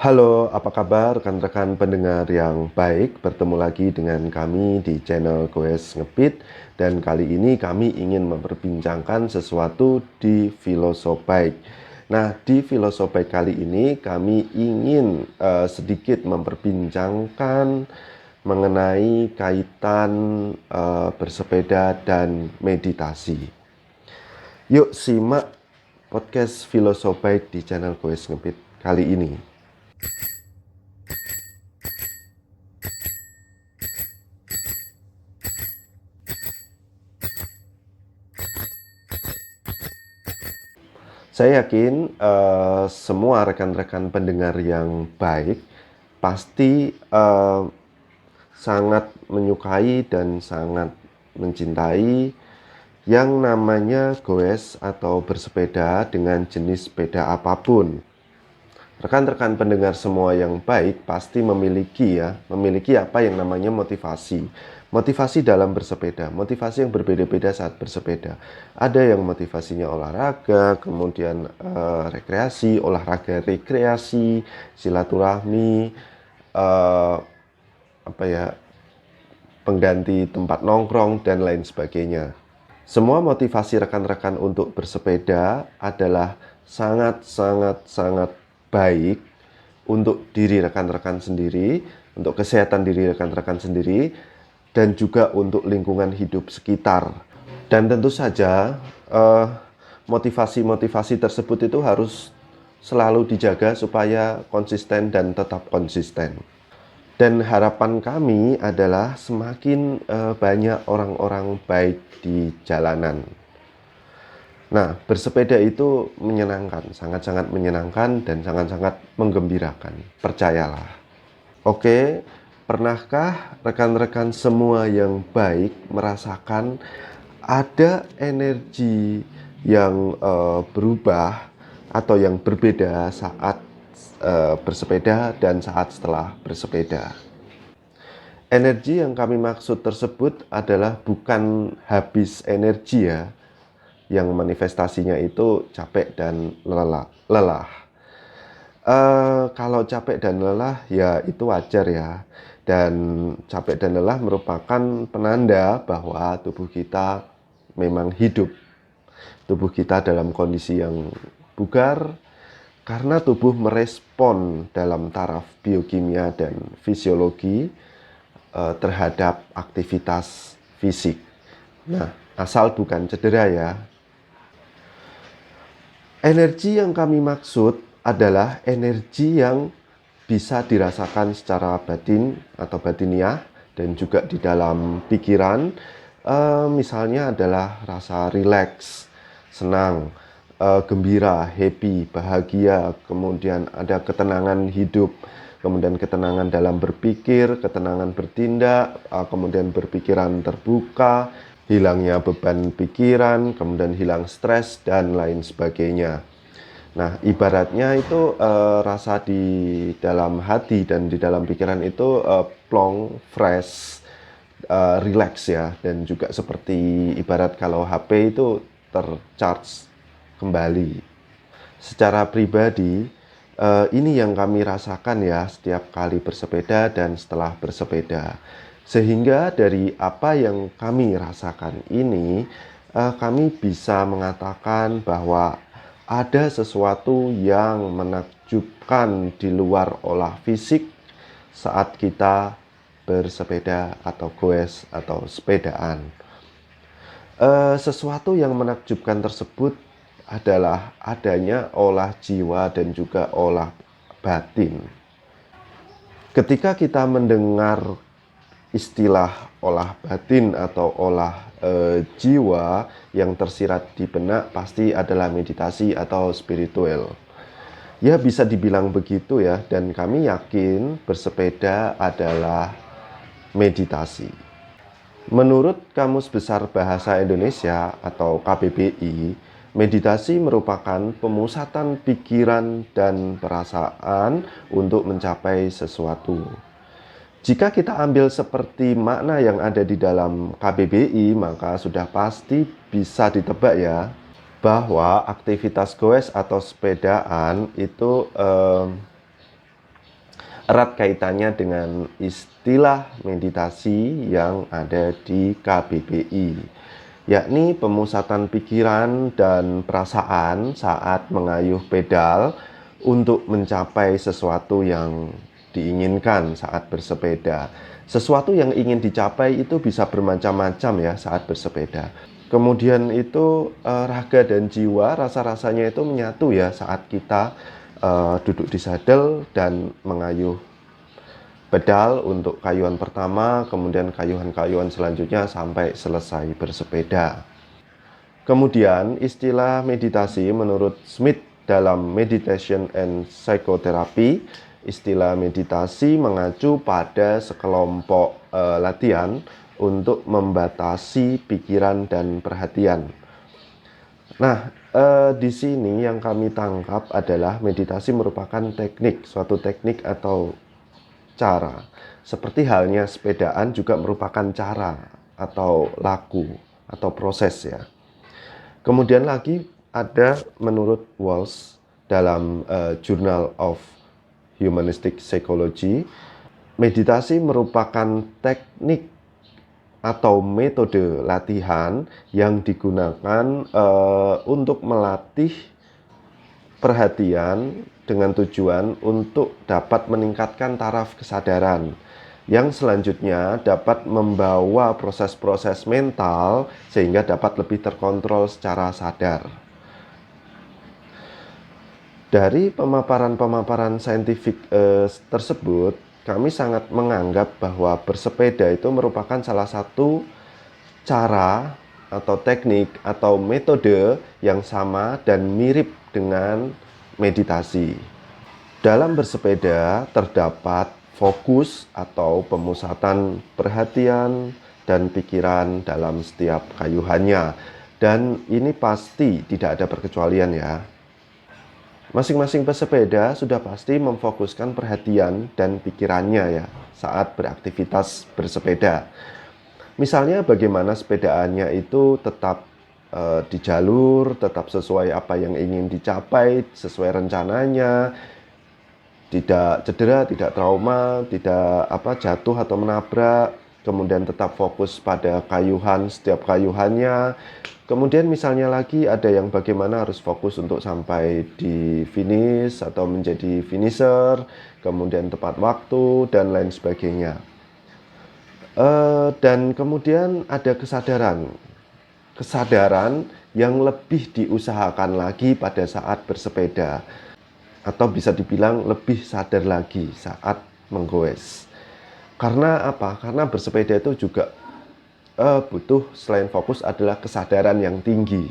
Halo, apa kabar rekan-rekan pendengar yang baik? Bertemu lagi dengan kami di channel Goes Ngepit. Dan kali ini kami ingin memperbincangkan sesuatu di Filosobaik. Nah, di Filosobaik kali ini kami ingin sedikit memperbincangkan mengenai kaitan bersepeda dan meditasi. Yuk simak podcast Filosobaik di channel Goes Ngepit kali ini. Saya yakin semua rekan-rekan pendengar yang baik pasti sangat menyukai dan sangat mencintai yang namanya goes atau bersepeda dengan jenis sepeda apapun. Rekan-rekan pendengar semua yang baik pasti memiliki apa yang namanya motivasi. Motivasi dalam bersepeda, motivasi yang berbeda-beda saat bersepeda. Ada yang motivasinya olahraga, kemudian rekreasi, olahraga rekreasi, silaturahmi, eh, pengganti tempat nongkrong dan lain sebagainya. Semua motivasi rekan-rekan untuk bersepeda adalah sangat baik untuk diri rekan-rekan sendiri, untuk kesehatan diri rekan-rekan sendiri, dan juga untuk lingkungan hidup sekitar. Dan tentu saja motivasi-motivasi tersebut itu harus selalu dijaga supaya konsisten dan tetap konsisten. Dan harapan kami adalah semakin banyak orang-orang baik di jalanan. Nah, bersepeda itu menyenangkan, sangat-sangat menyenangkan dan sangat-sangat menggembirakan. Percayalah. Oke, pernahkah rekan-rekan semua yang baik merasakan ada energi yang berubah atau yang berbeda saat bersepeda dan saat setelah bersepeda? Energi yang kami maksud tersebut adalah bukan habis energi ya, yang manifestasinya itu capek dan lelah. Kalau capek dan lelah ya itu wajar ya. Dan capek dan lelah merupakan penanda bahwa tubuh kita memang hidup. Tubuh kita dalam kondisi yang bugar karena tubuh merespon dalam taraf biokimia dan fisiologi terhadap aktivitas fisik. Nah, asal bukan cedera ya. Energi yang kami maksud adalah energi yang bisa dirasakan secara batin atau batiniah dan juga di dalam pikiran. Misalnya adalah rasa rileks, senang, gembira, happy, bahagia, kemudian ada ketenangan hidup, kemudian ketenangan dalam berpikir, ketenangan bertindak, kemudian berpikiran terbuka, hilangnya beban pikiran, kemudian hilang stres, dan lain sebagainya. Nah, ibaratnya itu rasa di dalam hati dan di dalam pikiran itu plong, fresh, relax ya. Dan juga seperti ibarat kalau HP itu tercharge kembali. Secara pribadi, ini yang kami rasakan ya setiap kali bersepeda dan setelah bersepeda. Sehingga dari apa yang kami rasakan ini, kami bisa mengatakan bahwa ada sesuatu yang menakjubkan di luar olah fisik saat kita bersepeda atau goes atau sepedaan. Sesuatu yang menakjubkan tersebut adalah adanya olah jiwa dan juga olah batin. Ketika kita mendengar istilah olah batin atau olah jiwa, yang tersirat di benak pasti adalah meditasi atau spiritual. Ya bisa dibilang begitu ya, dan kami yakin bersepeda adalah meditasi. Menurut Kamus Besar Bahasa Indonesia atau KBBI, meditasi merupakan pemusatan pikiran dan perasaan untuk mencapai sesuatu. Jika kita ambil seperti makna yang ada di dalam KBBI, maka sudah pasti bisa ditebak ya, bahwa aktivitas goes atau sepedaan itu erat kaitannya dengan istilah meditasi yang ada di KBBI, yakni pemusatan pikiran dan perasaan saat mengayuh pedal untuk mencapai sesuatu yang diinginkan saat bersepeda. Sesuatu yang ingin dicapai itu bisa bermacam-macam ya saat bersepeda. Kemudian itu raga dan jiwa rasa-rasanya itu menyatu ya saat kita duduk di sadel dan mengayuh pedal untuk kayuhan pertama, kemudian kayuhan-kayuhan selanjutnya sampai selesai bersepeda. Kemudian istilah meditasi menurut Smith dalam Meditation and Psychotherapy, istilah meditasi mengacu pada sekelompok latihan untuk membatasi pikiran dan perhatian. Nah, di sini yang kami tangkap adalah meditasi merupakan teknik, suatu teknik atau cara. Seperti halnya sepedaan juga merupakan cara atau laku atau proses ya. Kemudian lagi ada menurut Walsh dalam Journal of Humanistic Psychology, meditasi merupakan teknik atau metode latihan yang digunakan untuk melatih perhatian dengan tujuan untuk dapat meningkatkan taraf kesadaran yang selanjutnya dapat membawa proses-proses mental sehingga dapat lebih terkontrol secara sadar. Dari pemaparan-pemaparan saintifik tersebut, kami sangat menganggap bahwa bersepeda itu merupakan salah satu cara atau teknik atau metode yang sama dan mirip dengan meditasi. Dalam bersepeda terdapat fokus atau pemusatan perhatian dan pikiran dalam setiap kayuhannya, dan ini pasti tidak ada perkecualian ya. Masing-masing pesepeda sudah pasti memfokuskan perhatian dan pikirannya ya saat beraktivitas bersepeda. Misalnya bagaimana sepedaannya itu tetap di jalur, tetap sesuai apa yang ingin dicapai, sesuai rencananya, tidak cedera, tidak trauma, tidak jatuh atau menabrak, kemudian tetap fokus pada kayuhan, setiap kayuhannya. Kemudian misalnya lagi ada yang bagaimana harus fokus untuk sampai di finish atau menjadi finisher, kemudian tepat waktu dan lain sebagainya. Dan kemudian ada kesadaran yang lebih diusahakan lagi pada saat bersepeda, atau bisa dibilang lebih sadar lagi saat menggoes. Karena apa? Karena bersepeda itu juga butuh selain fokus adalah kesadaran yang tinggi.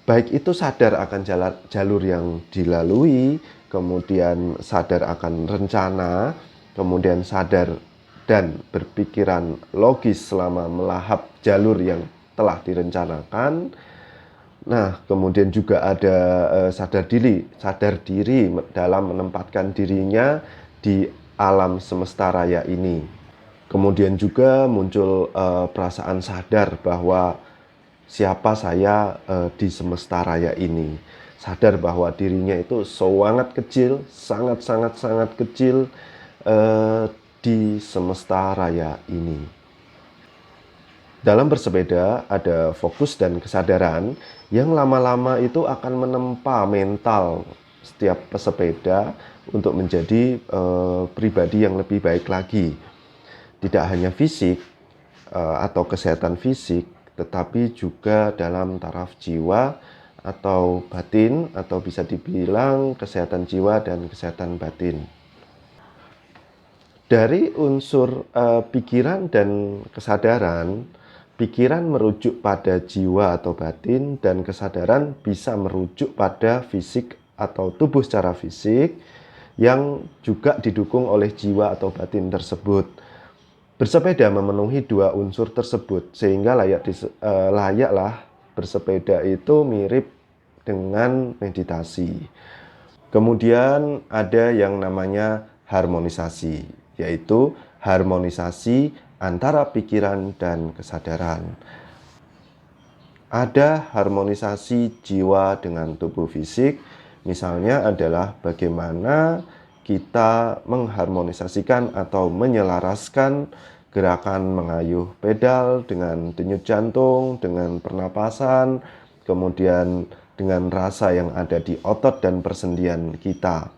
Baik itu sadar akan jalur yang dilalui, kemudian sadar akan rencana, kemudian sadar dan berpikiran logis selama melahap jalur yang telah direncanakan. Nah, kemudian juga ada sadar diri dalam menempatkan dirinya di alam semesta raya ini. Kemudian juga muncul perasaan sadar bahwa siapa saya di semesta raya ini. Sadar bahwa dirinya itu sangat kecil, sangat kecil di semesta raya ini. Dalam bersepeda ada fokus dan kesadaran yang lama-lama itu akan menempa mental setiap pesepeda untuk menjadi pribadi yang lebih baik lagi. Tidak hanya fisik atau kesehatan fisik, tetapi juga dalam taraf jiwa atau batin, atau bisa dibilang kesehatan jiwa dan kesehatan batin. Dari unsur pikiran dan kesadaran, pikiran merujuk pada jiwa atau batin, dan kesadaran bisa merujuk pada fisik atau tubuh secara fisik yang juga didukung oleh jiwa atau batin tersebut. Bersepeda memenuhi dua unsur tersebut sehingga layaklah bersepeda itu mirip dengan meditasi. Kemudian ada yang namanya harmonisasi, yaitu harmonisasi antara pikiran dan kesadaran. Ada harmonisasi jiwa dengan tubuh fisik, misalnya adalah bagaimana kita mengharmonisasikan atau menyelaraskan gerakan mengayuh pedal dengan denyut jantung, dengan pernapasan, kemudian dengan rasa yang ada di otot dan persendian kita.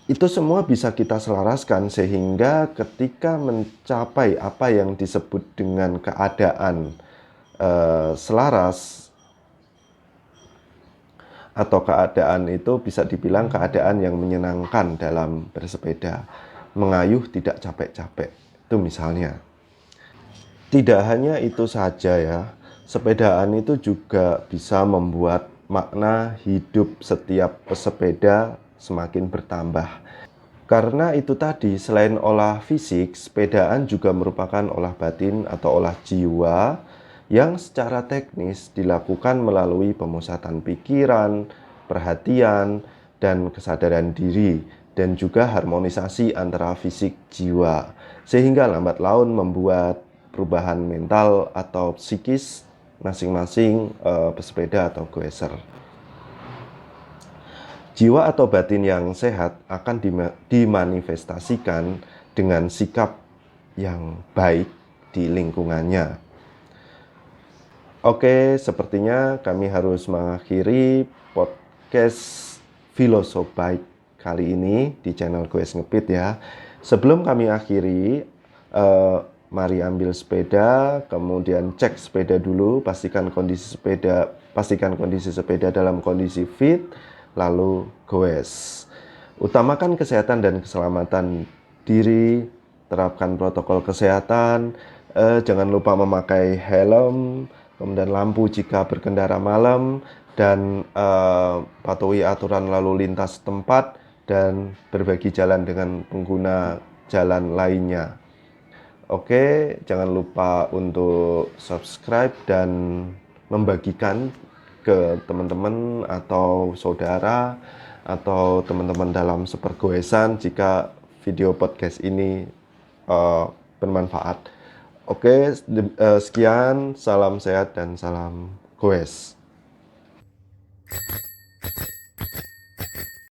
Itu semua bisa kita selaraskan sehingga ketika mencapai apa yang disebut dengan keadaan selaras, atau keadaan itu bisa dibilang keadaan yang menyenangkan dalam bersepeda, mengayuh tidak capek-capek. Itu misalnya. Tidak hanya itu saja ya, sepedaan itu juga bisa membuat makna hidup setiap pesepeda semakin bertambah. Karena itu tadi, selain olah fisik, sepedaan juga merupakan olah batin atau olah jiwa yang secara teknis dilakukan melalui pemusatan pikiran, perhatian, dan kesadaran diri, dan juga harmonisasi antara fisik jiwa, sehingga lambat laun membuat perubahan mental atau psikis masing-masing pesepeda atau goeser. Jiwa atau batin yang sehat akan dimanifestasikan dengan sikap yang baik di lingkungannya. Oke, sepertinya kami harus mengakhiri podcast Filosof Bike kali ini di channel Goes Ngepit ya. Sebelum kami akhiri, mari ambil sepeda, kemudian cek sepeda dulu, pastikan kondisi sepeda dalam kondisi fit, lalu goes. Utamakan kesehatan dan keselamatan diri, terapkan protokol kesehatan, jangan lupa memakai helm, kemudian lampu jika berkendara malam, dan patuhi aturan lalu lintas tempat, dan berbagi jalan dengan pengguna jalan lainnya. Oke, jangan lupa untuk subscribe dan membagikan ke teman-teman atau saudara atau teman-teman dalam sepergoesan jika video podcast ini bermanfaat. Oke, sekian, salam sehat dan salam goes.